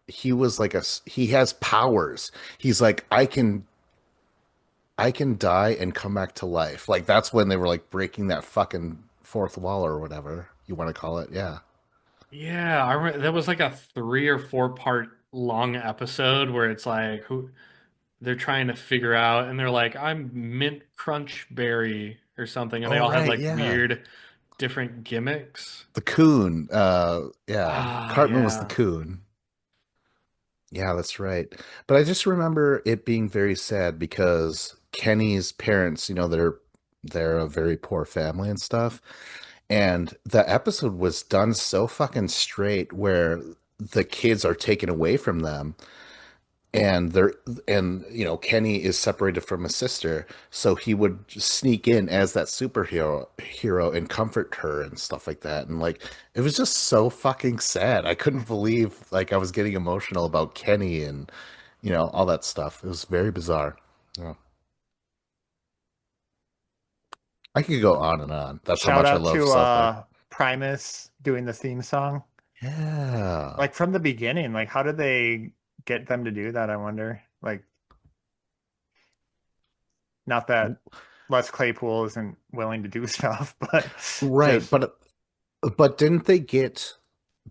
he was like he has powers. He's like I can die and come back to life. Like that's when they were like breaking that fucking fourth wall or whatever you want to call it. Yeah. Yeah, I remember that was like a 3 or 4 part long episode where it's like who they're trying to figure out and they're like, I'm Mint Crunch Berry or something, and they Oh all had right, like yeah. weird different gimmicks. The coon. Yeah. Ah, Cartman was the yeah. coon. Yeah, that's right. But I just remember it being very sad because Kenny's parents, they're a very poor family and stuff. And the episode was done so fucking straight where the kids are taken away from them and Kenny is separated from his sister, so he would just sneak in as that superhero and comfort her and stuff like that. And like it was just so fucking sad. I couldn't believe like I was getting emotional about Kenny and all that stuff. It was very bizarre. Yeah. I could go on and on. That's how Shout much I out love to South Park. Primus doing the theme song. Yeah. Like from the beginning, like how did they get them to do that, I wonder? Like not that Les Claypool isn't willing to do stuff, but Right, just but didn't they get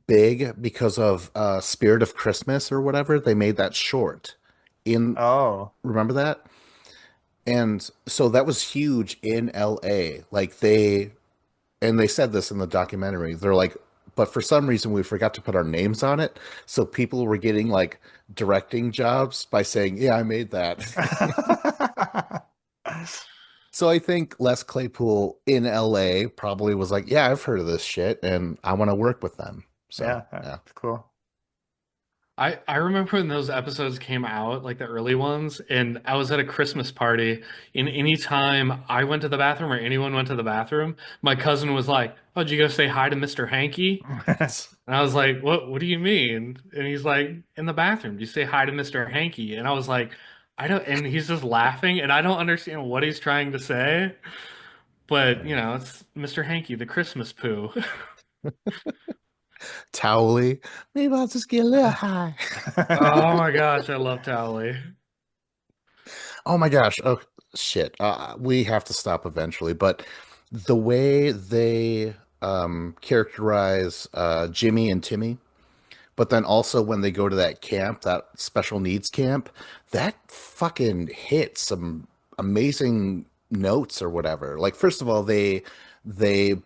big because of Spirit of Christmas or whatever? They made that short. In oh. Remember that? And so that was huge in LA. And they said this in the documentary. They're like, but for some reason we forgot to put our names on it. So people were getting like directing jobs by saying, yeah, I made that. So I think Les Claypool in LA probably was like, yeah, I've heard of this shit and I want to work with them. So, Yeah, yeah. that's cool. I remember when those episodes came out, like the early ones, and I was at a Christmas party, and anytime I went to the bathroom or anyone went to the bathroom, my cousin was like, "Oh, did you go say hi to Mr. Hanky?" And I was like, What do you mean?" And he's like, "In the bathroom, do you say hi to Mr. Hanky?" And I was like, I don't, and he's just laughing, and I don't understand what he's trying to say, but it's Mr. Hanky, the Christmas poo. Towley. Maybe I'll just get a little high. Oh my gosh, I love Towley. Oh my gosh. Oh shit. We have to stop eventually. But the way they characterize Jimmy and Timmy, but then also when they go to that camp, that special needs camp, that fucking hits some amazing notes or whatever. Like first of all, they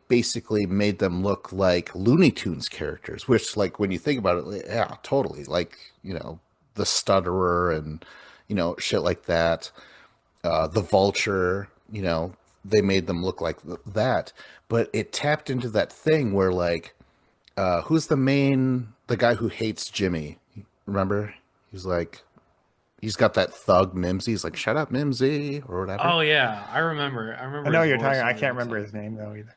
basically made them look like Looney Tunes characters, which like when you think about it, like, yeah, totally. Like, the stutterer and shit like that. The vulture, they made them look like that. But it tapped into that thing where like who's the guy who hates Jimmy? Remember? He's like, he's got that thug Mimsy. He's like, shut up, Mimsy, or whatever. Oh yeah, I remember. I I remember know his what you're talking. voice I and can't everything. remember his name though either.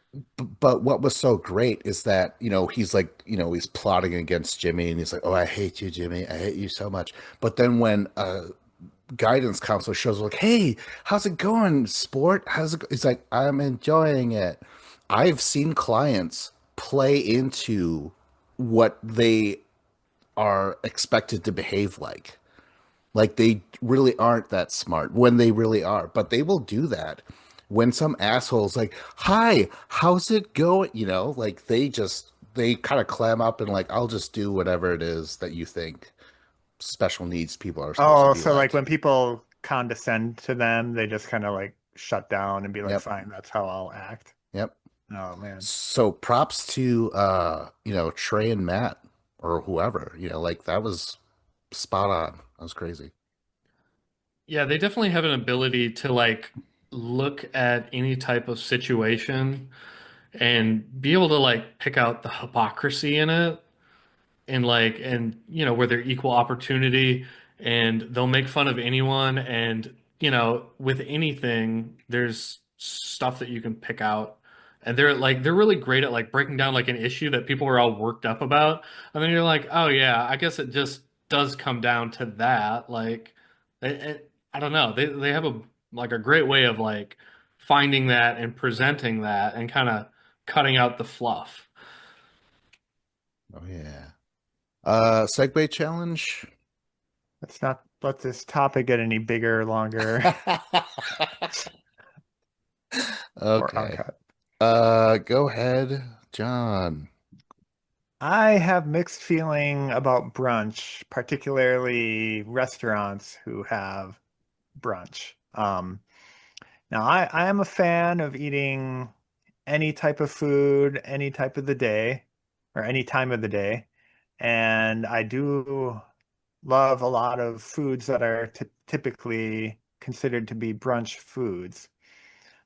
But what was so great is that, he's like, he's plotting against Jimmy and he's like, oh, I hate you, Jimmy. I hate you so much. But then when guidance counselor shows like, hey, how's it going, sport? How's it go? He's like, I'm enjoying it. I've seen clients play into what they are expected to behave like. Like they really aren't that smart when they really are, but they will do that when some asshole's like, "Hi, how's it going?" Like they kind of clam up and like, "I'll just do whatever it is that you think special needs people are supposed to Oh, be so like like." when people condescend to them, they just kind of like shut down and be like, Yep. fine, that's how I'll act. Yep. Oh man. So props to Trey and Matt or whoever, like that was spot on. That was crazy. Yeah, they definitely have an ability to like look at any type of situation and be able to like pick out the hypocrisy in it and where they're equal opportunity and they'll make fun of anyone and with anything there's stuff that you can pick out and they're really great at like breaking down like an issue that people are all worked up about and then you're like oh yeah I guess it just does come down to that like I don't know they have a great way of like finding that and presenting that and kind of cutting out the fluff. Oh yeah. Segue challenge. Let's not let this topic get any bigger or longer or Okay. uncut. Go ahead, John. I have mixed feeling about brunch, particularly restaurants who have brunch. Now I am a fan of eating any type of food, any type of the day, or any time of the day. And I do love a lot of foods that are typically considered to be brunch foods.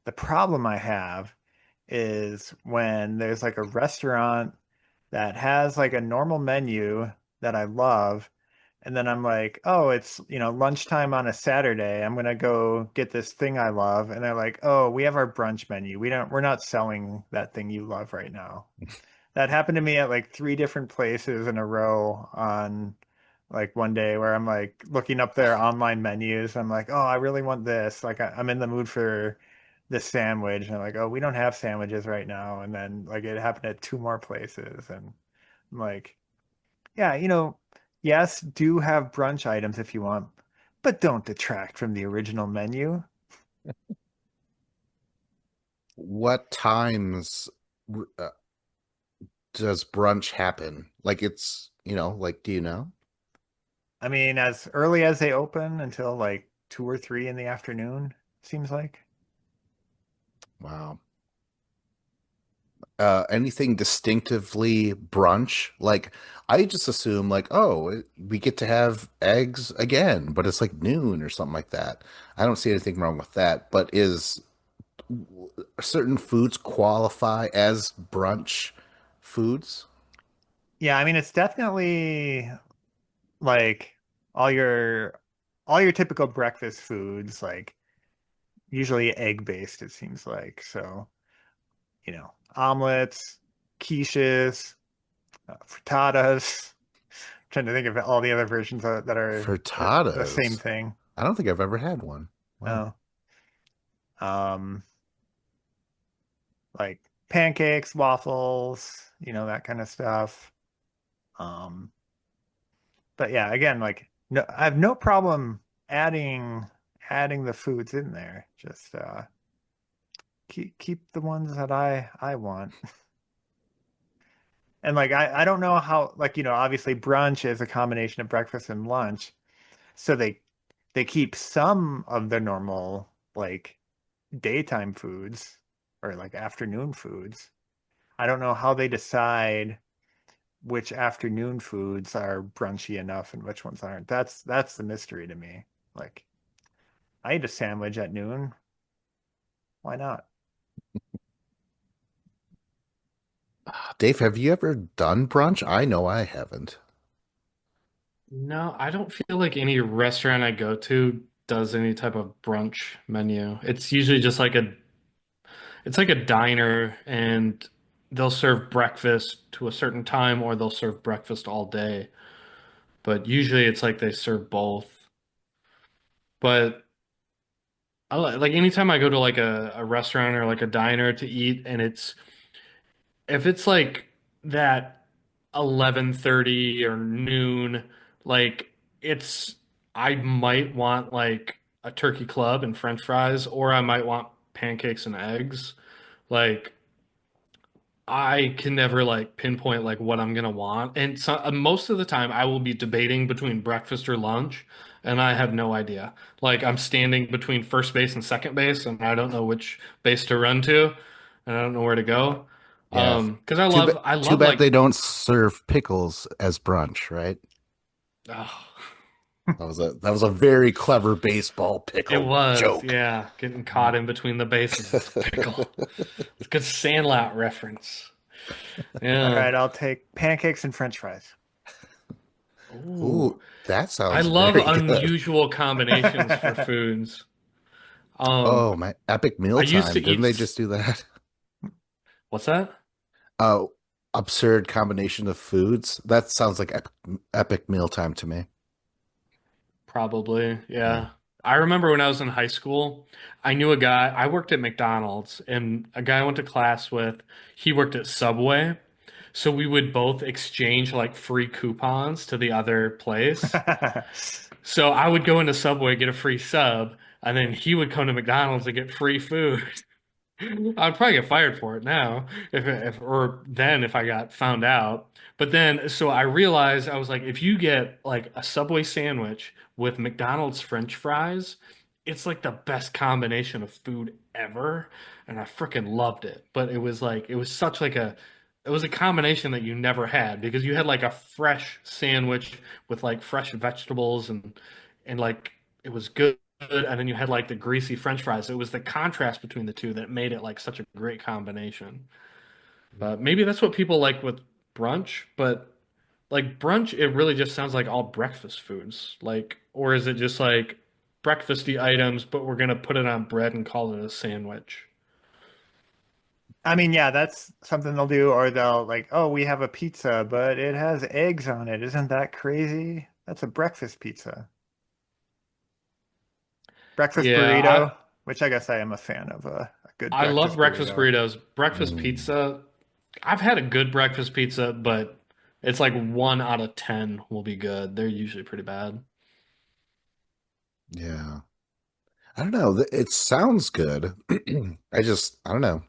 The problem I have is when there's like a restaurant that has like a normal menu that I love, and then I'm like, oh, it's, lunchtime on a Saturday. I'm gonna go get this thing I love. And they're like, oh, we have our brunch menu. We're not selling that thing you love right now. That happened to me at like three different places in a row on like one day where I'm like looking up their online menus. I'm like, oh, I really want this. Like I'm in the mood for this sandwich. And I'm like, oh, we don't have sandwiches right now. And then like it happened at two more places. And I'm like, yeah, yes, do have brunch items if you want, but don't detract from the original menu. What times uh, does brunch happen? Like like do you know? I mean, as early as they open until like 2 or 3 in the afternoon, seems like. Wow. Anything distinctively brunch? Like I just assume like, oh, we get to have eggs again, but it's like noon or something like that. I don't see anything wrong with that, but is certain foods qualify as brunch foods? Yeah, I mean, it's definitely like all your all your typical breakfast foods, like usually egg based, it seems like. So, omelets, quiches, frittatas. Trying to think of all the other versions that are the same Frittatas. thing. I don't think I've ever had one. Wow. Oh, um, like pancakes, waffles, that kind of stuff. Um, but yeah, again, like no, I have no problem adding the foods in there. Just keep the ones that I want. And like I don't know how like obviously brunch is a combination of breakfast and lunch. So they keep some of the normal like daytime foods or like afternoon foods. I don't know how they decide which afternoon foods are brunchy enough and which ones aren't. That's the mystery to me. Like I eat a sandwich at noon. Why not? Dave, have you ever done brunch? I know I haven't. No, I don't feel like any restaurant I go to does any type of brunch menu. It's usually just it's like a diner and they'll serve breakfast to a certain time or they'll serve breakfast all day. But usually it's like they serve both. But like anytime I go to like a restaurant or like a diner to eat and if it's like that 11:30 or noon, like it's I might want like a turkey club and french fries or I might want pancakes and eggs. Like I can never like pinpoint like what I'm gonna want. And so most of the time I will be debating between breakfast or lunch. and I have no idea. Like I'm standing between first base and second base, and I don't know which base to run to, and I don't know where to go. Yeah. Because I Too love bad like they don't serve pickles as brunch, right? oh, That was a very clever baseball it pickle was, joke. yeah, getting caught in between the bases with the pickle. It's a good Sandlot reference. All Yeah. right, I'll take pancakes and French fries. Ooh, Ooh, that I sounds love very good. unusual combinations for foods. Um, Oh, my epic I used to mealtime. Didn't eat. they just do that? What's that? Oh, absurd combination of foods. That sounds like epic mealtime to me. Probably, Yeah. yeah. I remember when I was in high school, I knew a guy. I worked at McDonald's, and a guy I went to class with, he worked at Subway. So we would both exchange like free coupons to the other place. So I would go into Subway, get a free sub, and then he would come to McDonald's and get free food. I'd probably get fired for it now if or then if I got found out. But then so I realized I was like, if you get like a Subway sandwich with McDonald's French fries, it's like the best combination of food ever, and I freaking loved it. But it was such like a it was a combination that you never had because you had like a fresh sandwich with like fresh vegetables and like it was good and then you had like the greasy French fries. It was the contrast between the two that made it like such a great combination. But maybe that's what people like with brunch, but like brunch, it really just sounds like all breakfast foods. Like, or is it just like breakfasty items, but we're gonna put it on bread and call it a sandwich? I mean, yeah, that's something they'll do, or they'll like, oh, we have a pizza, but it has eggs on it. Isn't that crazy? That's a breakfast pizza. Breakfast Yeah, burrito, which I guess I am a fan of a good I love breakfast breakfast burrito. burritos. Breakfast Mm, pizza. I've had a good breakfast pizza, but it's like 1 out of 10 will be good. They're usually pretty bad. yeah. I don't know. It sounds good. I don't know.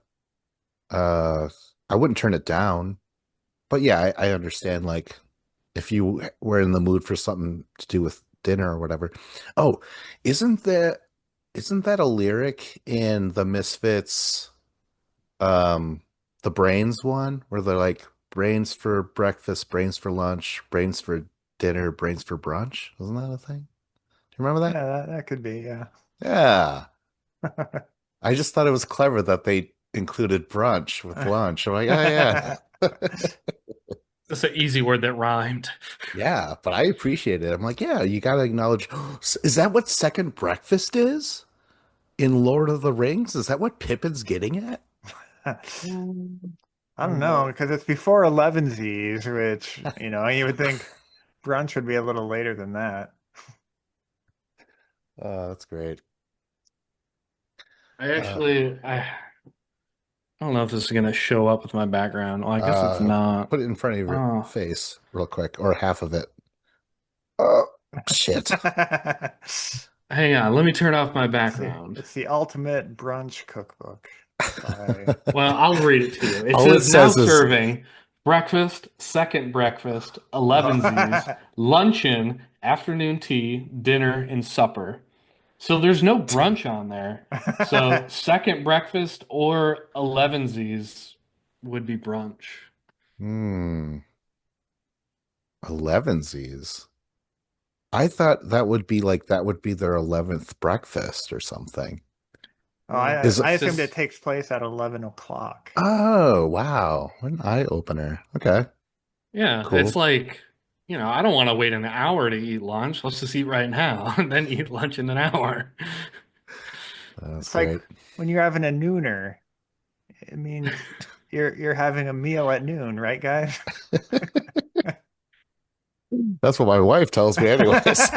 Uh, I wouldn't turn it down. But yeah, I understand. Like, if you were in the mood for something to do with dinner or whatever. Oh, isn't that isn't that a lyric in the Misfits, um, the Brains one, where they're like brains for breakfast, brains for lunch, brains for dinner, brains for brunch? Wasn't that a thing? Do you remember that? Yeah, that could be, yeah. Yeah. I just thought it was clever that they included brunch with lunch. I'm like, oh yeah. That's an easy word that rhymed. Yeah, but I appreciate it. I'm like, yeah, you got to acknowledge. Is that what second breakfast is in Lord of the Rings? Is that what Pippin's getting at? I don't know, because it's before 11 which, you would think brunch would be a little later than that. Oh, that's great. I Uh, actually, I don't know if this is gonna show up with my background. Well, I guess it's uh, not. put it in front of your Oh, face real quick, or half of it. Oh, shit. hang on. Let me turn off my Let's see. background. It's the ultimate brunch cookbook by Well, I'll read it to you. It All it says now says is, serving breakfast, second breakfast, elevensies, luncheon, afternoon tea, dinner, and supper. So there's no brunch on there. So second breakfast or elevensies would be brunch. hmm, elevensies. I thought that would be their 11th breakfast or something. Oh, Well, I, Is it? I it's assumed it just takes place at 11 o'clock. Oh, wow. What an eye opener. Okay, yeah, it's cool. like, I don't want to wait an hour to eat lunch. Let's just eat right now and then eat lunch in an hour. That's It's like great. when you're having a nooner, it means you're having a meal at noon, right, guys? That's what my wife tells me anyways.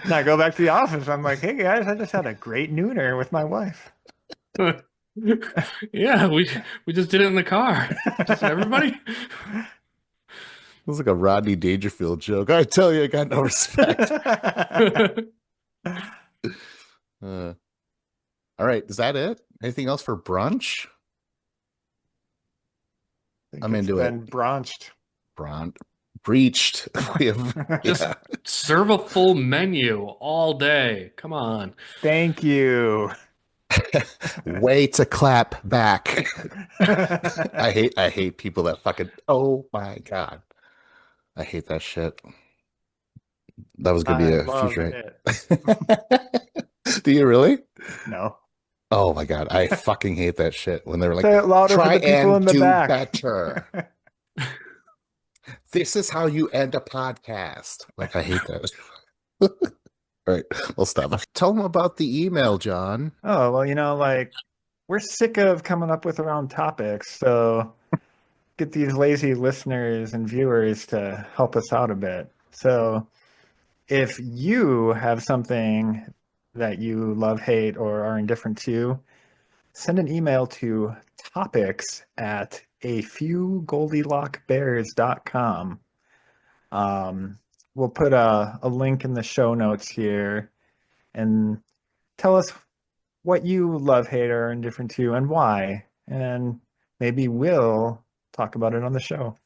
Now I go back to the office. I'm like, hey guys, I just had a great nooner with my wife. Yeah, we just did it in the car. Just everybody. It's like a Rodney Dangerfield joke. I tell you, I got no respect. Uh, all right, is that it? Anything else for brunch? I think I'm it's into it. been branched. Bron Breached. We have, Just yeah. serve a full menu all day. Come on. Thank you. Way to clap back. I hate people that fucking, oh my God. I hate that shit. That was gonna be I a love future. it. Do you really? No. Oh my God. I fucking hate that shit when they're like, Say it louder for try the people in and the do back. better. This is how you end a podcast. Like, I hate that. All right, we'll stop. Tell them about the email, John. Oh, well, like we're sick of coming up with our own topics, so get these lazy listeners and viewers to help us out a bit. So if you have something that you love, hate, or are indifferent to, send an email to topics at afewgoldilockbears.com. Um, we'll put a link in the show notes here and tell us what you love, hate, or are indifferent to and why. And maybe we'll talk about it on the show.